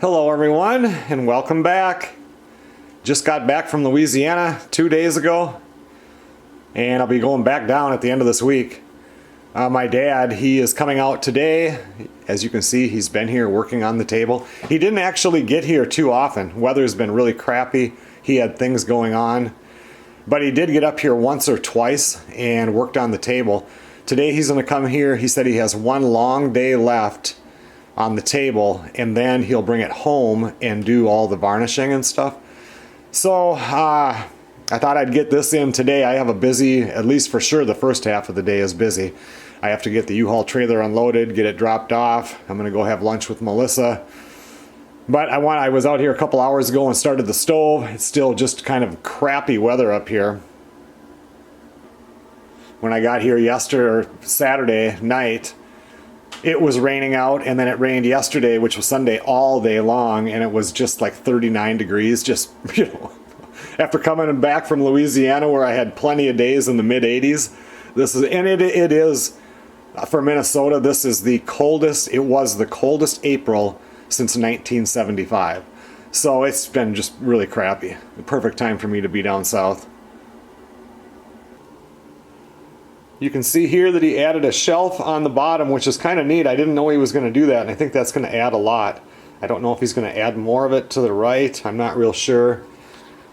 Hello everyone and welcome back. Just got back from Louisiana 2 days ago and I'll be going back down at the end of this week. My dad, he is coming out today. As you can see, he's been here working on the table. He didn't actually get here too often. Weather's been really crappy. He had things going on. But he did get up here once or twice and worked on the table. Today he's going to come here. He said he has one long day left on the table and then he'll bring it home and do all the varnishing and stuff. So I thought I'd get this in today. I have a busy, at least for sure the first half of the day is busy. I have to get the U-Haul trailer unloaded, get it dropped off. I'm going to go have lunch with Melissa. But I was out here a couple hours ago and started the stove. It's still just kind of crappy weather up here. When I got here Saturday night, it was raining out, and then it rained yesterday, which was Sunday, all day long, and it was just like 39 degrees. Just, you know, after coming back from Louisiana where I had plenty of days in the mid-80s, this is, and it is, for Minnesota, this is the coldest, it was the coldest April since 1975. So it's been just really crappy. The perfect time for me to be down south. You can see here that he added a shelf on the bottom, which is kind of neat. I didn't know he was going to do that, and I think that's going to add a lot. I don't know if he's going to add more of it to the right. I'm not real sure.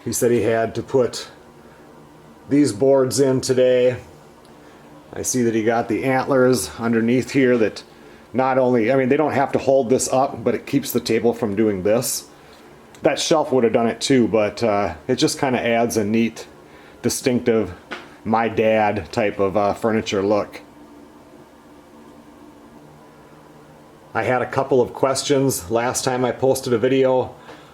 He said he had to put these boards in today. I see that he got the antlers underneath here that not only, I mean, they don't have to hold this up, but it keeps the table from doing this. That shelf would have done it too, but it just kind of adds a neat, distinctive, my dad type of furniture look. I had a couple of questions last time I posted a video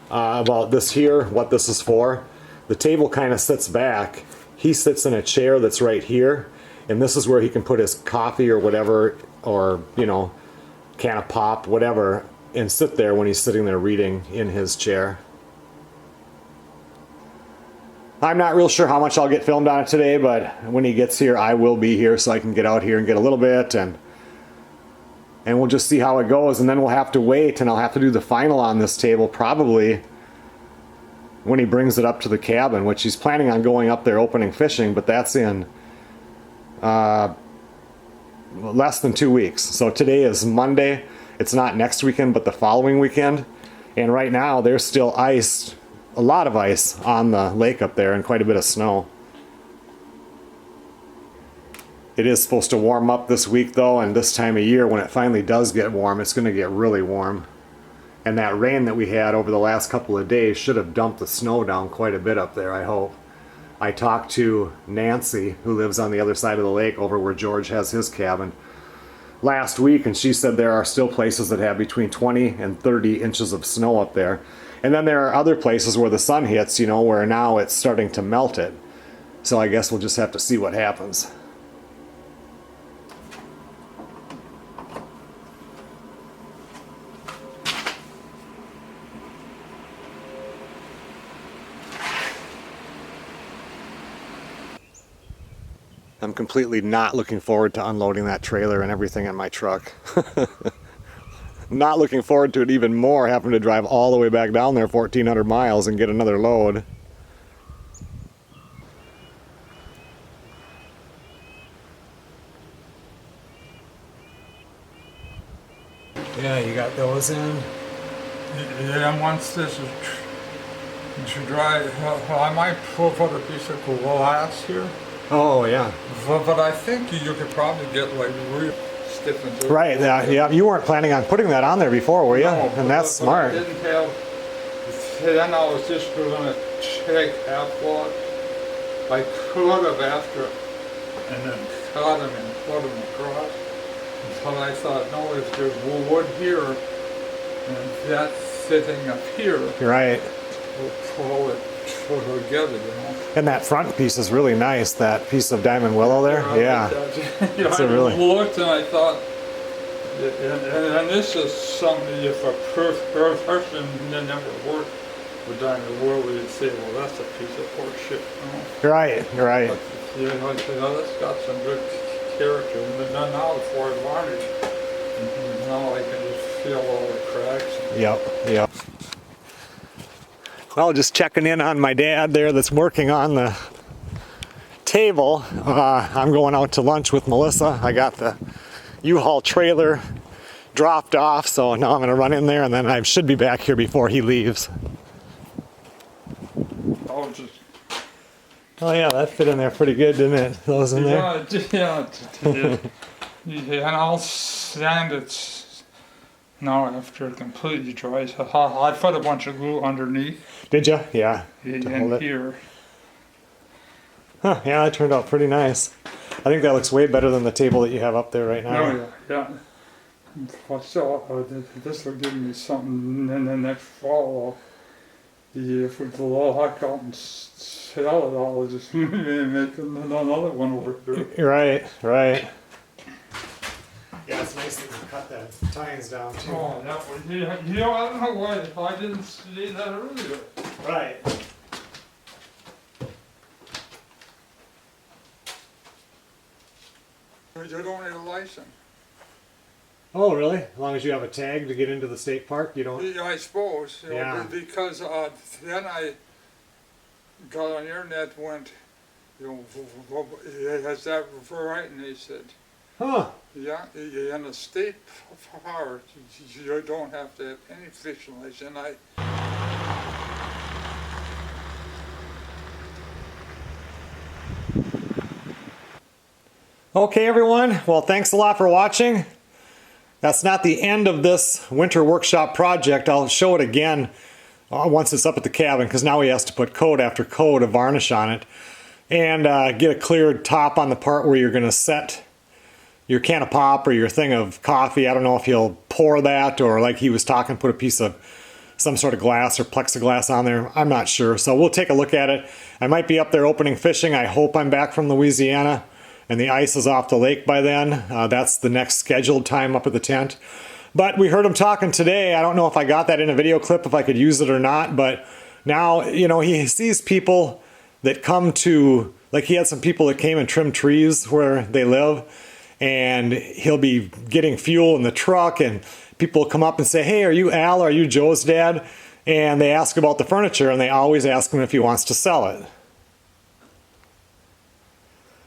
about this here, what this is for. The table kind of sits back. He sits in a chair that's right here, and this is where he can put his coffee or whatever, or, you know, can of pop, whatever, and sit there when he's sitting there reading in his chair. I'm not real sure how much I'll get filmed on it today, but when he gets here, I will be here so I can get out here and get a little bit, and we'll just see how it goes, and then we'll have to wait, and I'll have to do the final on this table probably when he brings it up to the cabin, which he's planning on going up there opening fishing, but that's in less than 2 weeks. So today is Monday. It's not next weekend, but the following weekend, and right now there's still ice. A lot of ice on the lake up there and quite a bit of snow. It is supposed to warm up this week though, and this time of year when it finally does get warm, it's going to get really warm. And that rain that we had over the last couple of days should have dumped the snow down quite a bit up there, I hope. I talked to Nancy, who lives on the other side of the lake over where George has his cabin, last week, and she said there are still places that have between 20 and 30 inches of snow up there. And then there are other places where the sun hits, you know, where now it's starting to melt it. So I guess we'll just have to see what happens. I'm completely not looking forward to unloading that trailer and everything in my truck. Not looking forward to it even more, having to drive all the way back down there 1,400 miles and get another load. Yeah, you got those in? Yeah, once this is to dry, I might put a piece of glass here. Oh, yeah. But I think you could probably get like real stiff and dirty. Right, yeah. You weren't planning on putting that on there before, were you? No, and that's smart. I didn't have, then I was just going to take half lot. I could have after and then cut them and put them across. But I thought, no, if there's wood here and that's sitting up here, right, we'll pull it together, you know. And that front piece is really nice, that piece of diamond willow there. Yeah. I looked and I thought, and this is something, if a person never worked with diamond willow, you'd say, well, that's a piece of horse shit. You know? Right, right. But, you know, that's got some good character. And then now before I varnish, now I can just feel all the cracks. Yep. Well, just checking in on my dad there that's working on the table. I'm going out to lunch with Melissa. I got the U-Haul trailer dropped off, so now I'm going to run in there and then I should be back here before he leaves. I'll just... Oh yeah, that fit in there pretty good, didn't it? Those in there? Yeah, and I'll sand it now after it completely dries. I put a bunch of glue underneath. Did you? Yeah. In here. Huh, yeah, that turned out pretty nice. I think that looks way better than the table that you have up there right now. Oh yeah. So this will give me something in the next fall. If we go all hot out and sell it, I'll just make another one over here. Right. Yeah, it's nice that you cut that tines down too. Oh, that one. I don't know why I didn't see that earlier. Right. You don't need a license. Oh, really? As long as you have a tag to get into the state park, you don't? Yeah, I suppose. Yeah. Because then I got on the internet, went, has that right? And they said, Huh. yeah, in the state park, you don't have to have any fishing license. And Okay, everyone. Well, thanks a lot for watching. That's not the end of this winter workshop project. I'll show it again once it's up at the cabin, because now he has to put coat after coat of varnish on it and get a cleared top on the part where you're going to set your can of pop or your thing of coffee. I don't know if he'll pour that or, like he was talking, put a piece of some sort of glass or plexiglass on there. I'm not sure. So we'll take a look at it. I might be up there opening fishing. I hope I'm back from Louisiana and the ice is off the lake by then. That's the next scheduled time up at the tent. But we heard him talking today. I don't know if I got that in a video clip, if I could use it or not, but now, you know, he sees people that come to, like he had some people that came and trimmed trees where they live, and he'll be getting fuel in the truck, and people will come up and say, hey, are you Al, are you Joe's dad? And they ask about the furniture, and they always ask him if he wants to sell it.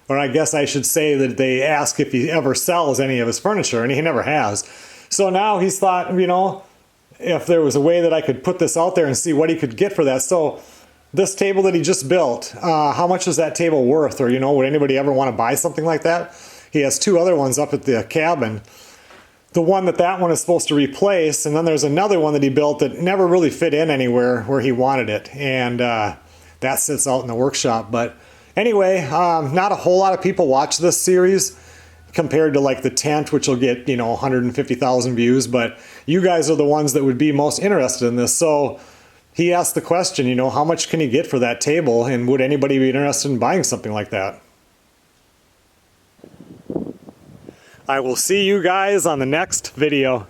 Or I guess I should say that they ask if he ever sells any of his furniture, and he never has. So now he's thought, you know, if there was a way that I could put this out there and see what he could get for that. So this table that he just built, how much is that table worth? Or, you know, would anybody ever want to buy something like that? He has two other ones up at the cabin. The one that one is supposed to replace, and then there's another one that he built that never really fit in anywhere where he wanted it. And that sits out in the workshop. But anyway, not a whole lot of people watch this series compared to like the tent, which will get, you know, 150,000 views, but you guys are the ones that would be most interested in this. So he asked the question, you know, how much can he get for that table, and would anybody be interested in buying something like that? I will see you guys on the next video.